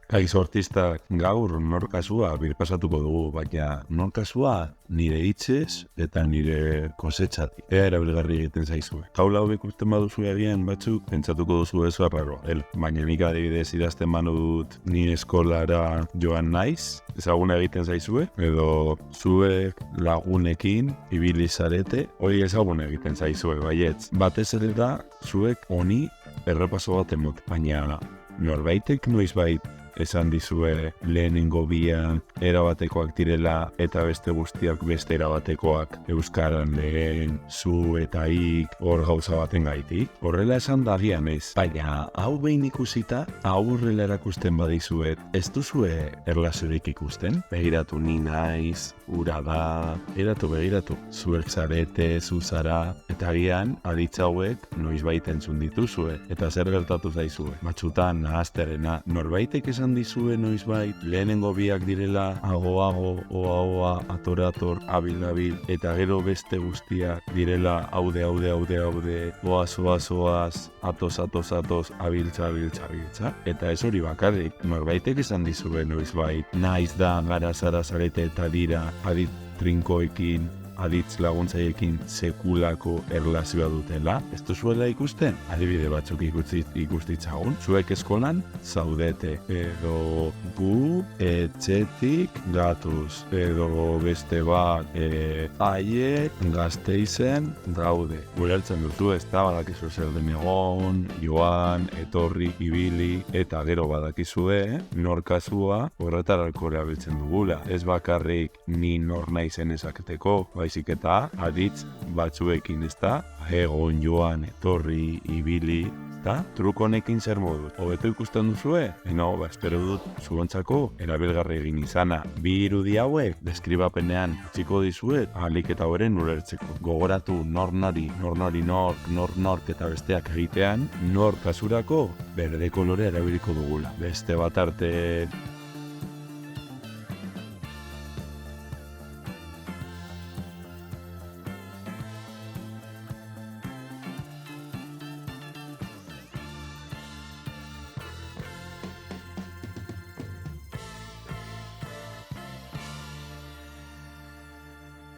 Kaixo artistak, gaur nor kasua birpasatuko dugu, baina nor kasua nire hitzez eta nire kosetxatik. Ea erabilgarri egiten zaizue. Jaula hau ikusten baduzu egian batzuk, pentsatuko duzu eso arraroa. Baina nik adibidez idazten dut ni eskolara joan naiz, ezaguna egiten zaizue, edo zuek lagunekin ibili zarete, hori ezaguna egiten zaizue, baietz. Batez ere da, zuek honi errepaso bat emot, baina norbaitek noizbait esan dizue lehenengo bian erabatekoak direla eta beste guztiak beste erabatekoak euskaran lehen, zu eta ik hor gauza baten gaitik. Horrela esan dagian ez, baina hau behin ikusita, hau horrela erakusten badizuet, ez duzue erlaziorik ikusten? Begiratu ni naiz, ura da, begiratu, zuek zarete, zu zara, eta agian aditza hauek noizbait entzun dituzue, eta zer gertatu zaizue. Batzutan, nahazterena, norbaitek esan dizue noizbait, lehenengo biak direla, ago, oa, ator, abil, eta gero beste guztiak direla, aude, oaz, atos, abiltza, eta ez hori bakarrik, norbaitek esan dizue noizbait, naiz da, gara zara zarete eta dira, adit trinkoekin, aditz laguntzaiekin sekulako erlazioa dutela, ez duzuela ikusten? Adibide batzuk ikustitzagun, zuek eskolan zaudete, edo gu etxetik gatuz, edo beste bat aiek Gasteizen daude. Gurealtzen duzu ez da badakizu zer den egon, joan, etorri, ibili, eta gero badakizue, nor kasua horretarako erabiltzen dugula. Ez bakarrik ni nor naizen esaketeko, baizik eta aditz batzuekin ez da, egon, joan, etorri, ibili, eta truko honekin zer modu. Hobeto ikusten duzue? Espero dut zuontzako erabilgarri egin izana. Bi irudi hauek deskribapenean utziko dizuet, ahalik eta horren ulertzeko. Gogoratu nork eta besteak egitean, nor kasurako berde kolore erabiliko dugula. Beste bat arte...